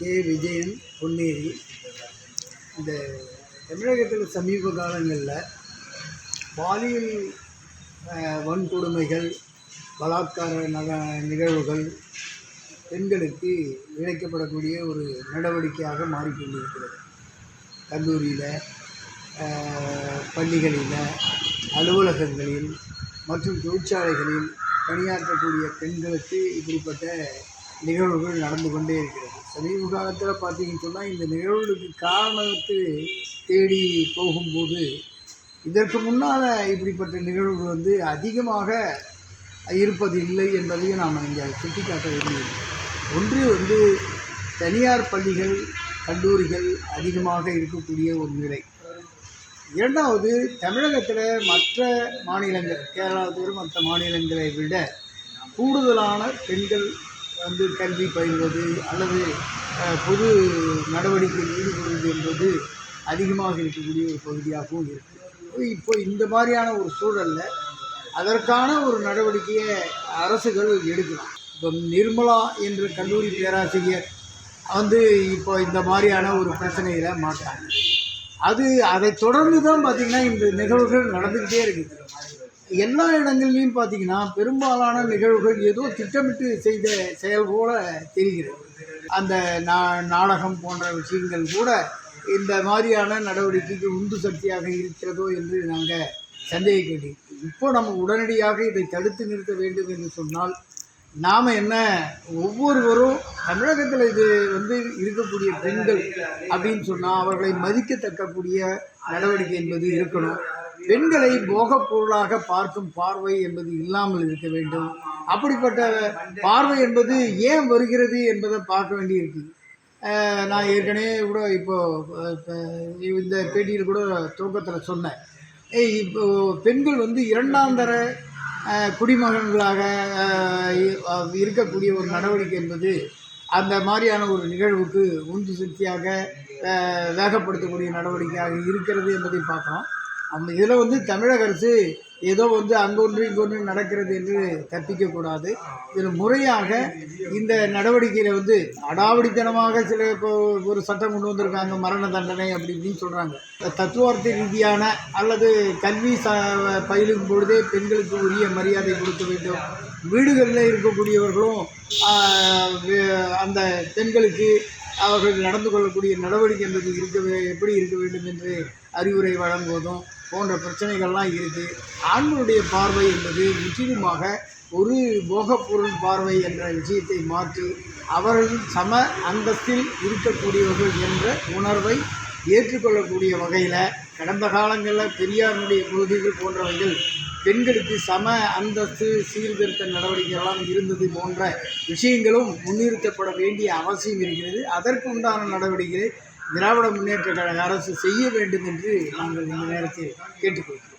K. Vijayan Ponneri. இந்த தமிழகத்தில் சமீப காலங்களில் பாலியல் வன்கொடுமைகள், பலாத்கார நிகழ்வுகள் பெண்களுக்கு இழைக்கப்படக்கூடிய ஒரு நடவடிக்கையாக மாறிக்கொண்டிருக்கிறது. கல்லூரியில், பள்ளிகளில், அலுவலகங்களில் மற்றும் தொழிற்சாலைகளில் பணியாற்றக்கூடிய பெண்களுக்கு இப்படிப்பட்ட நிகழ்வுகள் நடந்து கொண்டே இருக்கிறது. சமீப காலத்தில் பார்த்தீங்கன்னு சொன்னால் இந்த நிகழ்வுகளுக்கு காரணத்தை தேடி போகும்போது இதற்கு முன்னால் இப்படிப்பட்ட நிகழ்வுகள் அதிகமாக இருப்பது இல்லை என்பதையும் நாம் இங்கே சுட்டிக்காட்ட வேண்டியிருக்கிறோம். ஒன்று தனியார் பள்ளிகள், கல்லூரிகள் அதிகமாக இருக்கக்கூடிய ஒரு நிலை. இரண்டாவது, தமிழகத்தில் மற்ற மாநிலங்கள், கேரளாவில் மற்ற மாநிலங்களை விட கூடுதலான பெண்கள் கல்வி பயில்வது அல்லது பொது நடவடிக்கையில் ஈடுபடுவது என்பது அதிகமாக இருக்கக்கூடிய ஒரு பகுதியாகவும் இருக்குது. இப்போ இந்த மாதிரியான ஒரு சூழலில் அதற்கான ஒரு நடவடிக்கையை அரசுகள் எடுக்கலாம். இப்போ நிர்மலா என்ற கல்லூரி பேராசிரியர் இப்போ இந்த மாதிரியான ஒரு பிரச்சனையில் மாட்டாங்க. அதை தொடர்ந்து தான் பார்த்திங்கன்னா இந்த நிகழ்வுகள் நடந்துக்கிட்டே இருக்குது. எல்லா இடங்கள்லையும் பார்த்திங்கன்னா பெரும்பாலான நிகழ்வுகள் ஏதோ திட்டமிட்டு செய்த செயல் போல தெரிகிறது. அந்த நாடகம் போன்ற விஷயங்கள் கூட இந்த மாதிரியான நடவடிக்கைக்கு உந்து சக்தியாக இருக்கிறதோ என்று நாங்கள் சந்தேகிக்கிறோம். இப்போ நம்ம உடனடியாக இதை தடுத்து நிறுத்த வேண்டும் என்று சொன்னால் நாம் என்ன, ஒவ்வொருவரும் தமிழகத்தில் இது இருக்கக்கூடிய பெண்கள் அப்படின்னு சொன்னால் அவர்களை மதிக்கத்தக்கக்கூடிய நடவடிக்கை என்பது இருக்கணும். பெண்களை போகப் பொருளாக பார்க்கும் பார்வை என்பது இல்லாமல் இருக்க வேண்டும். அப்படிப்பட்ட பார்வை என்பது ஏன் வருகிறது என்பதை பார்க்க வேண்டியிருக்கு. நான் ஏற்கனவே கூட இப்போது இந்த பேட்டியில் கூட துவக்கத்தில் சொன்னேன். இப்போது பெண்கள் இரண்டாந்தர குடிமகன்களாக இருக்கக்கூடிய ஒரு நடவடிக்கை என்பது அந்த மாதிரியான ஒரு நிகழ்வுக்கு உந்து சக்தியாக வேகப்படுத்தக்கூடிய நடவடிக்கையாக இருக்கிறது என்பதை பார்க்குறோம். இதில் தமிழக அரசு ஏதோ அங்கொன்று இங்கொன்று நடக்கிறது என்று தப்பிக்கக்கூடாது. இதில் முறையாக இந்த நடவடிக்கையில் அடாவடித்தனமாக சில இப்போ ஒரு சட்டம் கொண்டு வந்திருக்காங்க, மரண தண்டனை அப்படி இப்படின்னு சொல்கிறாங்க. தத்துவார்த்த ரீதியான அல்லது கல்வி பயிலும் பொழுதே பெண்களுக்கு உரிய மரியாதை கொடுக்க வேண்டும். வீடுகளில் இருக்கக்கூடியவர்களும் அந்த பெண்களுக்கு அவர்கள் நடந்து கொள்ளக்கூடிய நடவடிக்கை என்பது எப்படி இருக்க வேண்டும் என்று அறிவுரை வழங்குவதும் போன்ற பிரச்சனைகள்லாம் இருக்குது. ஆண்களுடைய பார்வை என்பது முற்றிலுமாக ஒரு போகப்பொருள் பார்வை என்ற விஷயத்தை மாற்றி அவர்கள் சம அந்தஸ்தில் இருக்கக்கூடியவர்கள் என்ற உணர்வை ஏற்றுக்கொள்ளக்கூடிய வகையில் கடந்த காலங்களில் பெரியாருடைய கொள்கைகள் போன்றவைகள் பெண்களுக்கு சம அந்தஸ்து சீர்திருத்த நடவடிக்கைகள்லாம் இருந்தது போன்ற விஷயங்களும் முன்னிறுத்தப்பட வேண்டிய அவசியம் இருக்கிறது. அதற்கு உண்டான நடவடிக்கைகளை திராவிட முன்னேற்ற கழக அரசு செய்ய வேண்டும் என்று நாங்கள் இந்த நேரத்தில் கேட்டுக்கொள்கிறோம்.